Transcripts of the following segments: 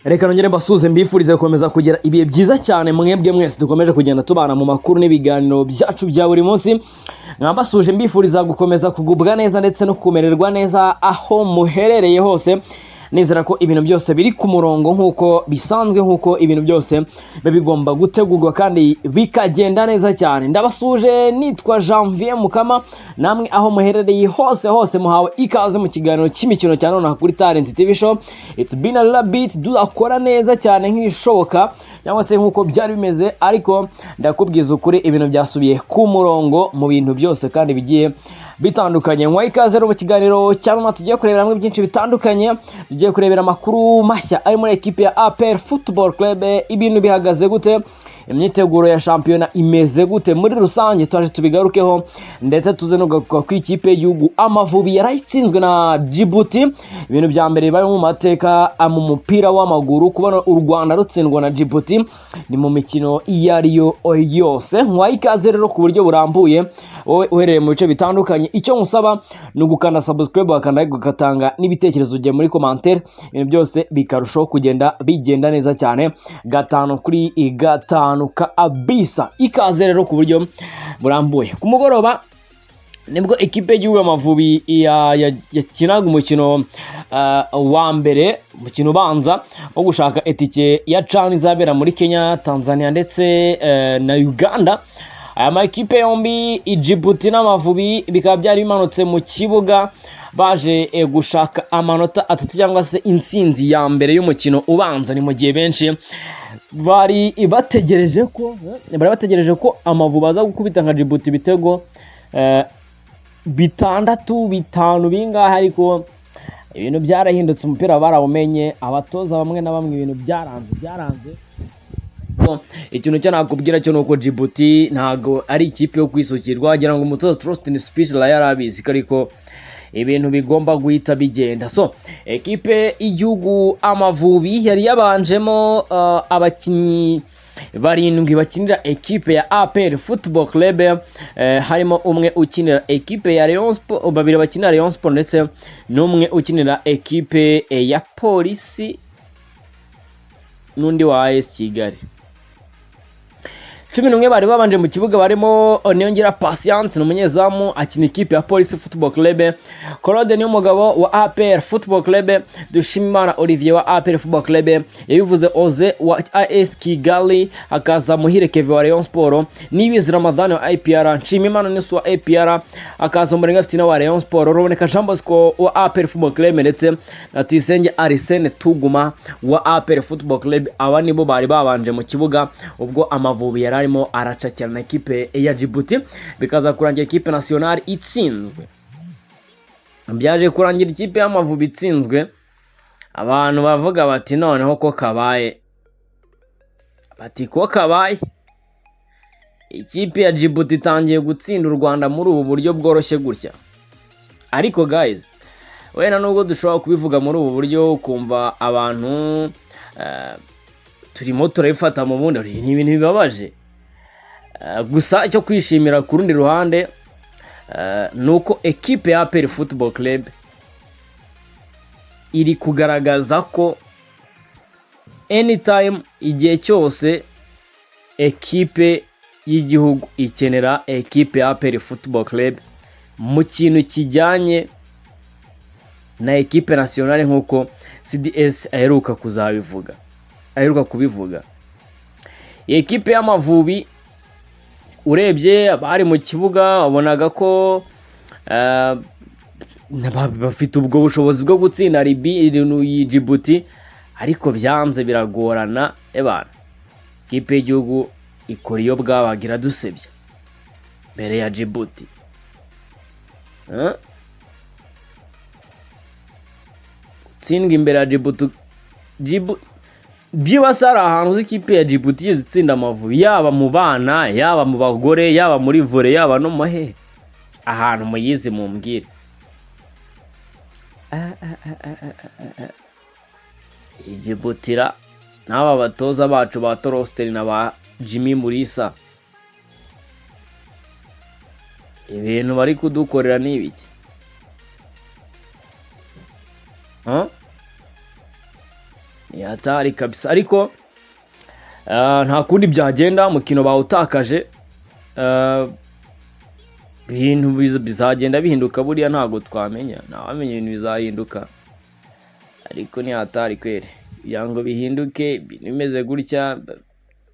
Reka nongere mbasuze mbifurize gukomeza kugira ibihe byiza cyane mwebwe mwese dukomeje kugenda tubana mu makuru n'ibiganiro byacu bya buri munsi. Nkabasuje mbifuriza gukomeza kugubwa neza ndetse no kumererwa neza aho muherereye hose. Nizera ko ibintu byose biri ku murongo nkuko bisanzwe, nkuko ibintu byose bigomba gutegurwa kandi bikagenda neza cyane. Ndabasuje nitwa Janvier Mukama, namwe aho muherereye hose muhawe ikaze mu kiganiro cy'imikino cyane none kuri Talent TV Show. It's been a little bit dukora neza cyane nk'ibishoboka cyangwa se nkuko byari bimeze, ariko ndakubwiza ukuri ibintu byasubiye ku murongo mu bintu byose kandi bigiye bitandukanye. Nkwa ikaze mu kiganiro cyangwa tugiye kurebera hamwe byinshi bitandukanye. Tugiye kurebera amakuru mashya ari muri equipe ya APR Football Club, ibintu bihagaze gute, imyiteguro ya shampiyona imeze gute muri rusange, twaje tubigarukeho ndetse tuze no ku ikipe y'Igihugu Amavubi yarayitsinzwe na Djibouti. Ibintu bya mbere bari mu mateka mu mupira w'amaguru, kubona u Rwanda rutsindwa na Djibouti ni mu mikino iyariyo yose. Nkwa ikaze rero ku buryo burambuye wowe uherereye mu bice bitandukanye. Icyo musaba ni ugukanda subscribe, bakanda ugatanga n'ibitekerezo ugiye muri commentaire, ibintu byose bikarushaho kugenda bigenda neza cyane gatanu kuri gatanu kabisa. Ikaze rero ku buryo burambuye. Ku mugoroba nibwo ekipe y'Igihugu Amavubi yakinaga umukino wa mbere, umukino ubanza wo gushaka etike ya CHAN izabera muri Kenya, Tanzania ndetse na Uganda. Aya makipe yombi Djibouti n'Amavubi bikaba byari bimanutse mu kibuga baje gushaka amanota atatu cyangwa se intsinzi ya mbere y'umukino ubanza. Ni mu gihe benshi bari bategereje ko Amavubi aza gukubita nka Djibouti bitego 6-5 bingahe, ariko ibintu byarahindutse, umupira barawumenye, abatoza bamwe na bamwe ibintu byaranze. Ikintu cyo nakubwira cyo nuko Djibouti ntago ari ikipe yo kwisukirwa, wagira ngo umutoza Trustin Special yarabizi ariko ibintu bigomba guhita bigenda. So ekipe y'Igihugu Amavubi yari yabanjemo abakinyi barindwi bakinira ekipe ya APR Football Club, harimo umwe ukinira ekipe ya Rayon Sport, babiri bakinira Rayon Sport ndetse n'umwe ukinira ekipe ya Polisi n'undi wa AS Kigali. 11 bari babanje mu kibuga barimo Niyongira Patience n'umunyezamu akina ikipe ya Police Football Club, Claude ni umugabo wa APR Football Club, Dushimimana Olivier wa APR Football Club, yabivuze Oze wa AS Kigali, akaza Muhire Kevin wa Rayon Sport, Nibizi Ramadan wa APR, Nshimimana Nisu wa APR, akaza Murenga Fitina wa Rayon Sport, Ruboneka Jean Bosco wa APR Football Club ndetse na Tuyisenge Arsene Tuguma wa APR Football Club. Aba nibo bari babanje mu kibuga ubwo Amavubi arimo aracakirana ekipe ya Djibouti, bikaza kurangira ekipe nationale itsinzwe. Byaje kurangira ikipe y'Amavubi itsinzwe, abantu bavuga bati noneho ko kabaye, ikipe ya Djibouti itangiye gutsinda u Rwanda muri ubu buryo bworoshye gutya. Ariko guys, wena nubwo dushobora kubivuga muri ubu buryo ukumva abantu turimo turabifata mu bundi ni ibintu bibabaje, gusa icyo kwishimira ku rundi ruhande nuko ekipe ya APR Football Club iri kugaragaza ko anytime, igihe cyose ekipe y'igihugu ikenera ekipe ya APR Football Club mu kintu kijyanye na ekipe nationale nkuko CDS aheruka kubivuga. Ekipe y'Amavubi urebye abari mu kibuga wabonaga ko bafite ubwo bushobozi bwo gutsinda Djibouti, ariko byanze biragorana. Ekipe y'igihugu ikora iyo bwabagira dusebya mbere ya Djibouti. Gutsindwa imbere ya Djibouti byibasara ahantu z'ikipe ya Djibouti yizitsinda Amavubi, yaba mu bana, yaba mu bagore, yaba muri volley, yaba no mahe ahantu muyizi mumbwire. Djibouti n'aba batoza bacu ba Torosteri na ba Jimmy Mulisa, ibintu bari kudukorera ni ibiki? Ni hatari kabisa, ariko nta kundi byagenda, umukino bawutakaje, ibintu bizagenda bihinduka, buriya ntago twamenya, ntawamenya ibintu bizahinduka, ariko ni hatari kweri yango bihinduke bimeze gutya,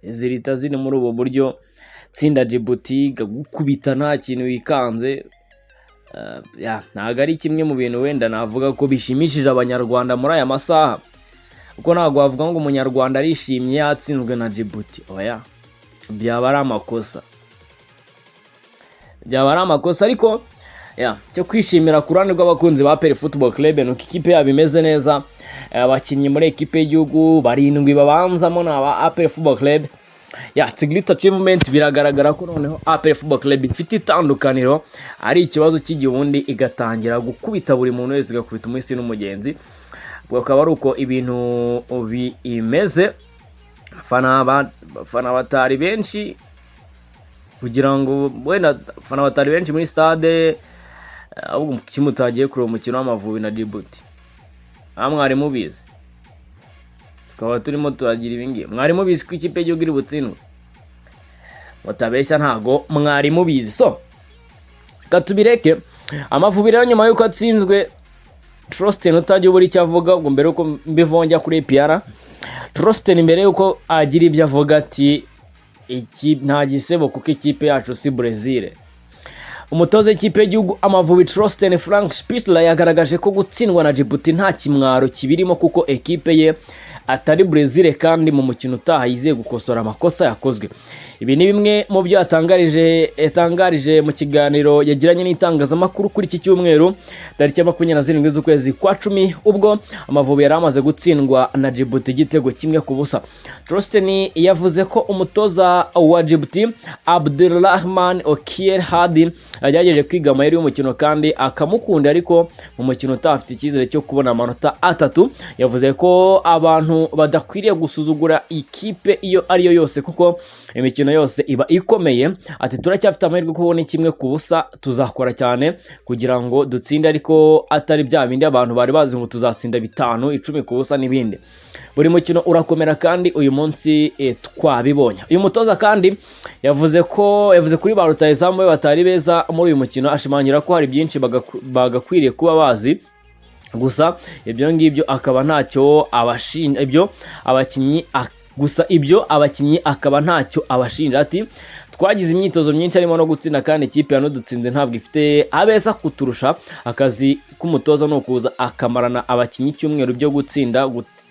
zirita ziri muri ubu buryo, tsinda Djibouti gukubita nta kintu wikanze. Ntago ari kimwe mu bintu wenda navuga ko bishimishije abanyarwanda muri aya masaha, kuko ntago wavuga ngo umunyarwanda arishimye yatsinzwe na Djibouti. Oya, byaba ari amakosa, ariko cyo kwishimira ku ruhande rw'abakunzi ba APR Football Club, nuko ikipe yabo imeze neza. Abakinnyi muri ekipe y'igihugu 7 babanzamo n'aba APR Football Club. It's a great achievement, biragaragara ko noneho APR Football Club ifite itandukaniro, ari ikibazo cy'igihundi igatangira gukubita buri muntu wese, igakubita umwisi n'umugenzi. Bukaba ari uko ibintu bimeze. Fana batari benshi, kugira ngo wenda fana batari benshi muri stade, ahubwo kimutagiye kuri umukino w'Amavubi na Djibouti. Mwari mubizi, tukaba turimo turagira ibingiye. Mwari mubizi ko ikipe y'igihugu iri butsindwe? Mutabeshya, ntago mwari mubizi. So katubireke Amavubi rero nyuma yuko atsinzwe, Trosten utajya ubura icyo avuga, ngo mbere uko mbivonjya kuri APR, Trosten imbere yuko agira ibyo avuga ati iki nta gisebo kuko ikipe yacu si Brazil. Umutoza w'ikipe y'igihugu Amavubi Trosten Frank Spitzler yagaragaje ko gutsindwa na Djibouti nta kimwaro kibirimo, kuko ekipe ye atari Brazil, kandi mu mukino utaha yizeye gukosora amakosa yakozwe. Ibi ni bimwe mu byo yatangarije mu kiganiro yagiranye n'itangazamakuru kuri iki cyumweru tariki ya 27 z'ukwezi kwa 10, ubwo Amavubi yari amaze gutsindwa na Djibouti igitego 1-0. Trosten yavuze ko umutoza wa Djibouti Abdelrahman Okier Hadi yagerageje kwiga amayeri y'umukino kandi akamukunda, ariko mu mukino utafite icyizere cyo kubona amanota 3. Yavuze ko abantu badakwiriye gusuzugura ikipe iyo ariyo yose, kuko imikino yose iba ikomeye. Ati turacyafite amahirwe kubona 1-0, tuzakora cyane kugira ngo dutsinde, ariko atari bya bindi abantu bari bazi ngo tuzasinda 5, 10 n'ibindi. Buri mukino urakomera kandi uyu munsi twabibonye. Uyu mutoza kandi yavuze kuri ba rutahizamu be batari beza muri uyu mukino, ashimangira ko hari byinshi bagakwiriye kuba bazi, gusa ibyo ngibyo akaba ntacyo abashinja, ibyo abakinnyi akaba ntacyo abashinja. Ati twagize imyitozo myinshi harimo no gutsinda, kandi ikipe yanudutsinze ntabwo ifite abeza kuturusha. Akazi k'umutoza no kuza akamarana abakinnyi icyumweru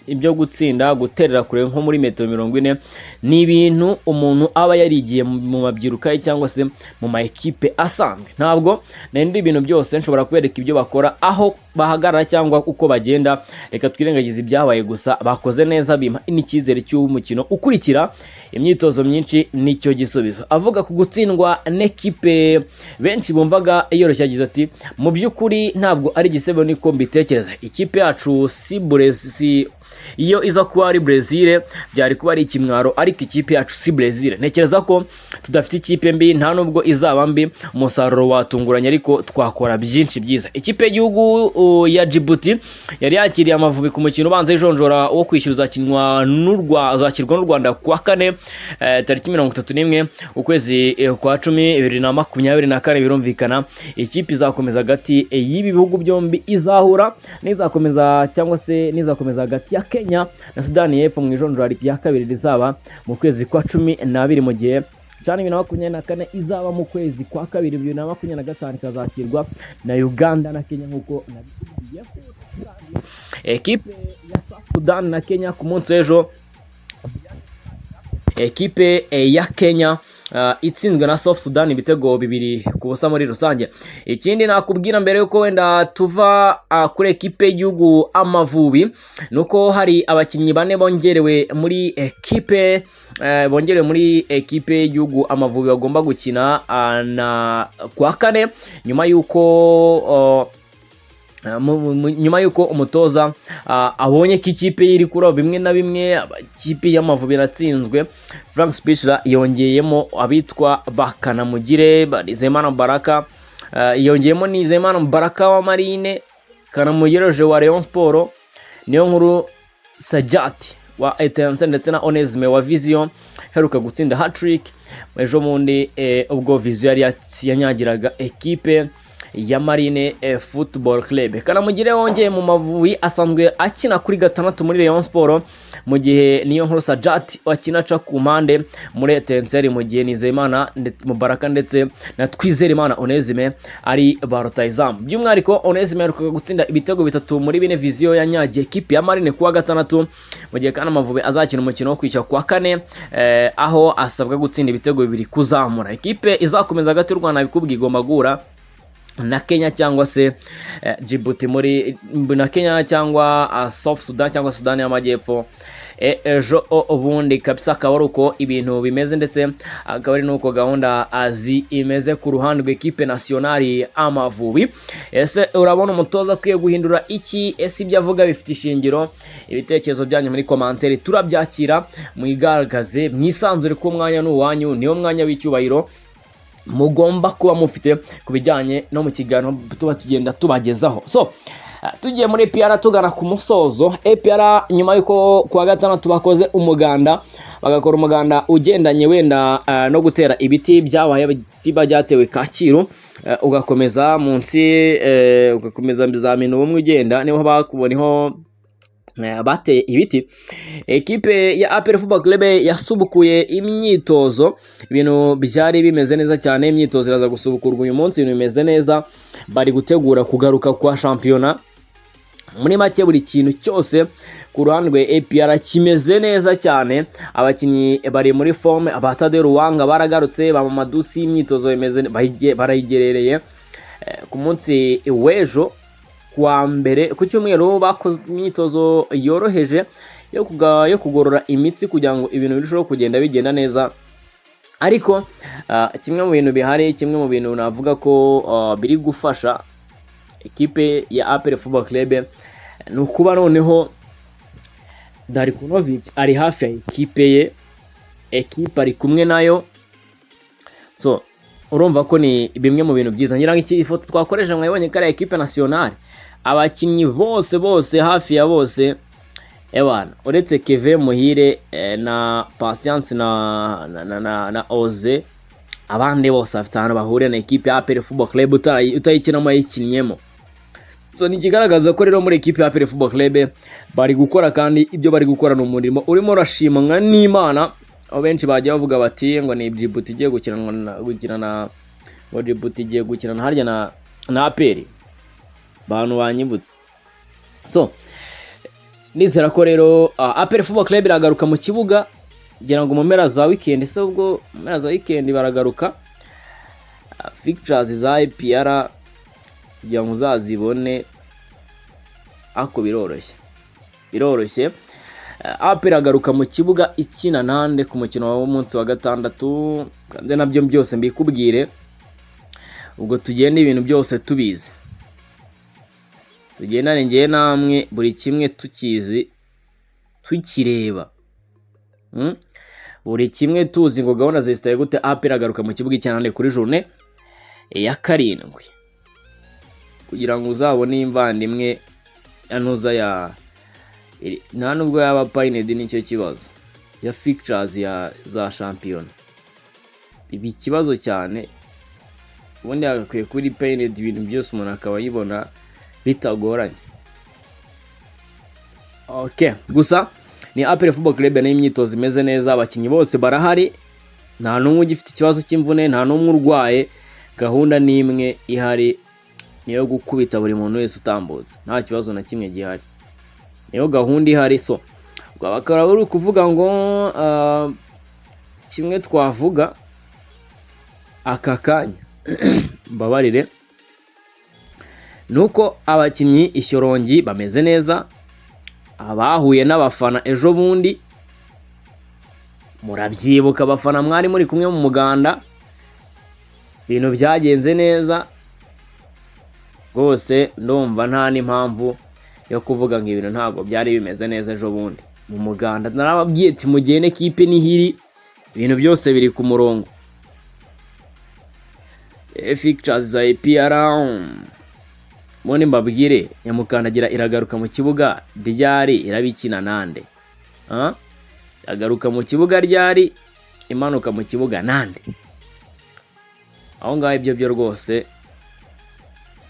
ibyo gutsinda guterera kure nko muri metero 40 ni ibintu umuntu aba yarigiye mu mabyiruka cyangwa se mu ma ekipe asanzwe. Ntabwo n'indi ibintu byose nshobora kubereka ibyo bakora aho bahagarara cyangwa uko bagenda, reka twirengagize ibyabaye, gusa bakoze neza bima n'icyizere cy'umukino ukurikira. Imyitozo myinshi nicyo gisubizo. Avuga ku gutsindwa n'ekipe benshi bumvaga yoroshye, agize ati mu by'ukuri ntabwo ari gisebo niko mbitekereza. Ikipe yacu si Brazil, iyo iza kuba ari Brazil byari kuba ari ikimwaro, ariko ikipe yacu si Brazil. Ntekereza ko tudafite ikipe mbi, nta nubwo izaba mbi, umusaruro watunguranye, ariko twakora byinshi byiza. Ikipe y'igihugu ya Djibouti yari yakiriye Amavubi ku mukino ubanza w'ijonjora wo kwishyura uzakirwa n'u Rwanda kuwa 4 tariki 31 ukwezi kwa 10 2024. Birumvikana ikipe izakomeza hagati y'ibi bihugu byombi, izahura n'izakomeza hagati ya Kenya na Sudani y'Epfo mu ijonjora rya kabiri rizaba mu kwezi kwa 12, mu gihe cyane 2024 izaba mu kwezi kwa kabiri 2025 kazakirwa na Uganda na Kenya. Nkuko nabivugiye, ekipe ya Sudan na Kenya ku munsi w'ejo, ekipe ya Kenya itsinzwe na South Sudan ibitego 2-0 muri rusange. Ikindi nakubwira mbere yuko wenda tuva kuri ekipe y'igihugu Amavubi, nuko hari abakinnyi 4 bongerewe muri ekipe y'igihugu Amavubi bagomba gukina na kwa 4, nyuma yuko nyuma yuko umutoza abonye ko ikipe iri kuri bimwe na bimwe ikipe y'Amavubi iratsinzwe, Frank Spichler yongeyemo abitwa Bakanamugire, Nizeyimana Baraka, yongeyemo Nizeyimana Baraka wa Marine, Kanamugire wa Rayon Sport, Niyonkuru Sajati wa Etincelle ndetse na Onesme wa Vision heruka gutsinda hat-trick ejo bundi ubwo Vision yari yanyagiraga ekipe ya Marine Football Club. Kanamugire wongeye mu Mavubi asanzwe akina kuri gatandatu muri Rayon Sport, mu gihe Niyonkuru Sajati akina aca ku mpande muri Etincelle, mu gihe Nizeyimana Mubaraka ndetse na Twizerimana Onesme ari ba rutahizamu. By'umwihariko Onesme aheruka gutsinda ibitego 3 muri bine Vision yanyagiye ekipe ya Marine kuwa gatandatu, mu gihe kandi Amavubi azakina umukino wo kwishyura kuwa kane, aho asabwa gutsinda ibitego 2 kuzamura. Ekipe izakomeza hagati y'u Rwanda bikubwiye igomba guhura na Kenya cyangwa se Djibouti muri na Kenya cyangwa South Sudan cyangwa Sudan y'Amajyepfo ejo ubundi kabisa. Akaba ari uko ibintu bimeze, ndetse akaba ari nuko gahunda imeze ku ruhande rw'ekipe nationale Amavubi. Ese urabona umutoza akwiye guhindura iki? Ese ibyo avuga bifite ishingiro? Ibitekerezo byanyu muri commentaire turabyakira, mwigaragaze mwisanzure ko umwanya n'uwanyu, niyo mwanya w'icyubahiro mugomba kuba mufite kubijyanye no mu kiganiro tuba tugenda tubagezaho. So tugiye muri APR tugana ku musozo. APR nyuma yuko kuwa gatandatu bakoze umuganda, bagakora umuganda ugendanye wenda no gutera ibiti byabaye byatewe Kacyiru, ugakomeza munsi ugakomeza bizamini ubumwe ugenda niho bakuboniho bateye ibiti. Ekipe ya APR Football Club yasubukuye imyitozo, ibintu byari bimeze neza cyane. Imyitozo iraza gusubukurwa uyu munsi, ibintu bimeze neza, bari gutegura kugaruka kwa shampiyona. Muri make buri kintu cyose ku ruhande rwa APR kimeze neza cyane. Abakinnyi bari muri forme, Abatade Ruwanga baragarutse, ba Mamadusi imyitozo bimeze barayigerereye. Ku munsi w'ejo kwa mbere ku cyumweru bakoze imyitozo yoroheje yo kugorora imitsi kugira ngo ibintu birusheho kugenda bigenda neza. Ariko kimwe mu bintu bihari, kimwe mu bintu navuga ko biri gufasha ekipe ya APR Football Club ni ukuba noneho Darikonovic ari hafi ya ekipe ye, ekipe ari kumwe nayo. So urumva ko ni bimwe mu bintu byiza. Ngira ngo iki ifoto twakoresha mwabonye kare ekipe nationale, abakinnyi bose hafi ya bose ebana, uretse Kevin Muhire na Patience na Oze, abandi bose afite ahantu bahuriye na ekipe ya APR Football Club utayikinamo yikinnyemo. So ni kigaragaza ko rero muri ekipe ya APR Football Club bari gukora, kandi ibyo bari gukora no umurimo urimo urashimwa n'Imana. Abenshi bagiye bavuga bati ngo ni Djibouti igiye gukina Djibouti igiye gukina harya na APR, bantu banyibutse. So nizera ko rero APR Football Club iragaruka mu kibuga, ngira ngo mu mpera za weekend. Se ubwo mu mpera za weekend baragaruka, fixtures za APR kugira ngo uzazibone ako biroroshye. APR iragaruka mu kibuga ikina nande ku mukino w'umunsi wa gatandatu, kandi nabyo byose mbikubwire ubwo tugenda ibintu byose tubizi, tugendane ngiye namwe buri kimwe tukizi tukireba, buri kimwe tuzi ngo gahunda zisitaye gute. APR iragaruka mu kibuga ikina nande kuri journée ya 7 kugira ngo uzabone imvandimwe yanuza ya nta nubwo yaba Pained nicyo kibazo ya fixtures za champion. Ibi kibazo cyane ubundi agakwiye kuri Pained ibintu byose umuntu akaba yibona bitagoranye. Okay, gusa ni APR Football Club n'imyitozo imeze neza, abakinnyi bose barahari, nta numwe ugifite ikibazo cy'imvune, nta numwe urwaye. Gahunda nimwe ihari niyo gukubita buri muntu wese utambutse, nta kibazo na kimwe gihari, niyo gahunda ihari. So bakaba bari kuvuga ngo kimwe twavuga aka kanya mbabarire, nuko abakinnyi ishyorongi bameze neza, abahuye n'abafana ejo bundi murabyibuka, abafana mwari muri kumwe mu muganda, ibintu byagenze neza. rwose ndumva nta n'impamvu yo kuvuga ngo ibintu ntabwo byari bimeze neza ejo bundi mu muganda. Narababwiye ati mugende kipe nihiri ibintu byose biri ku murongo. Fixtures za APR mone mbabwire Nyamukandagira iragaruka mu kibuga ryari irabikina nande? Iragaruka mu kibuga ryari imanuka mu kibuga nande? Aho ngaho ibyo byo rwose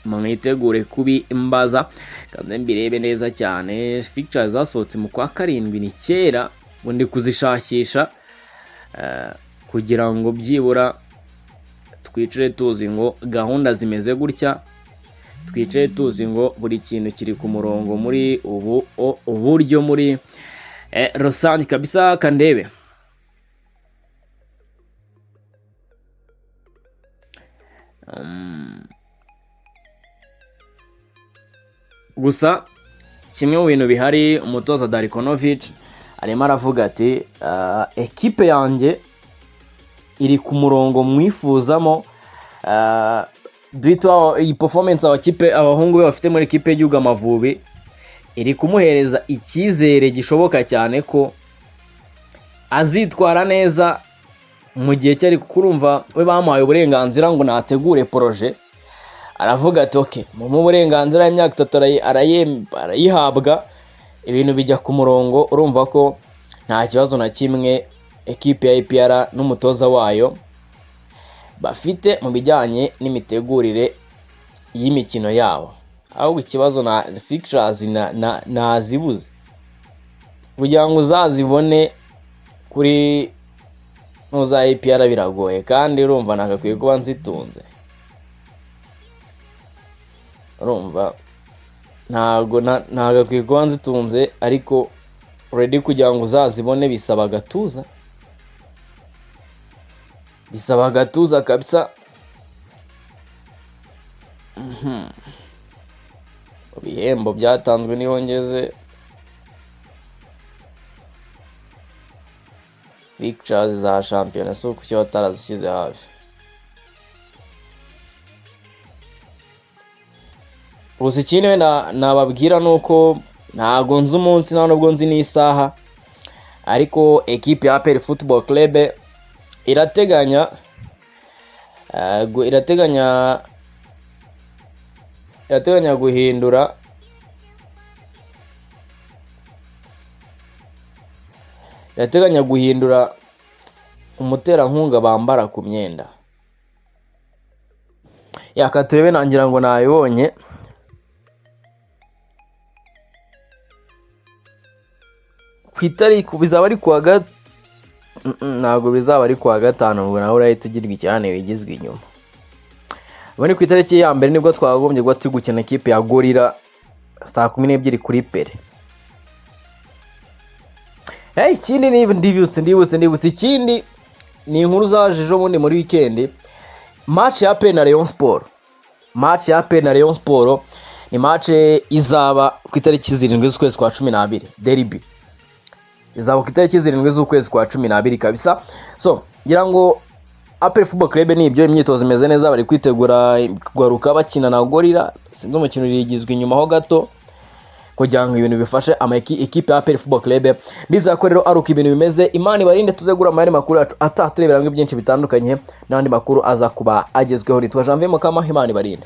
mwitegure kubi imbaza kandi mbirebe neza cyane. Fixtures zasohotse mu kwa 7 ni kera bundi kuzishakisha kugira ngo byibura twicire tuzi ngo gahunda zimeze gutya, twicire tuzi ngo buri kintu kiri ku murongo muri uburyo muri rusange kabisa. Kandebe gusa kimwe mu bintu bihari, umutoza Darikonovic arimo aravuga ati ekipe yanjye iri ku murongo mwifuzamo, duhita iyi performance abahungu be bafite muri ekipe y'Igihugu Amavubi iri kumuhereza icyizere gishoboka cyane ko azitwara neza mu gihe cyari kurumva we bamuhaye uburenganzira ngo nategure projet. Aravuga ati okay, mu burenganzira y'imyaka 3 arayihabwa, ibintu bijya ku murongo. Urumva ko nta kibazo na kimwe ekipe ya APR n'umutoza wayo bafite mu bijyanye n'imitegurire y'imikino yabo. Ahubwo ikibazo na fixtures nazibuze kugira ngo uzazibone kuri nuza APR biragoye, kandi urumva nakakwiye kuba nzitunze. Urumva ntago akwiye kuba nzitunze, ariko ready kugira ngo uzazibone bisaba gatuza, bisaba gatuza kabisa. Ibihembo byatanzwe nihongeze Pictures za shampiyona so kuki batarazisize hafi. Gusa ikindi nababwira nuko ntago nzi umunsi nta nubwo nzi n'isaha, ariko ekipe ya APR Football Club irateganya guhindura umuterankunga bambara ku myenda. Yakaturebe nangira ngo nayibonye kwitari kubizaba ari kwa ntago bizaba ari kwa gatanu, ngo naho urahita ugirwa cyane wigizwe inyuma. Bone ku itariki ya mbere nibwo twagombye gwa turi gukina ekipe ya Gorilla saa 12 kuri Pere. Ikindi ndibutse ikindi ni inkuru zaje ejo bundi muri weekend, match ya APR na Rayon Sport. Match ya APR na Rayon Sport ni match izaba ku itariki 7 z'ukwezi kwa 12, derby izaba ku itariki 7 z'ukwezi kwa 12 kabisa. So ngira ngo APR Football Club ni ibyo imyitozo imeze neza, bari kwitegura kugaruka bakina na Gorilla. Sinzi umukino rigizwe inyuma ho gato kugira ngo ibintu bifashe ekipe ya APR Football Club. Ndizako rero aruko ibintu bimeze. Imana ibarinde tuzegura amahari makuru yacu ataturebera ngo byinshi bitandukanye n'andi makuru aza kuba agezweho. Nitwa Janvier Mukama, Imana ibarinde.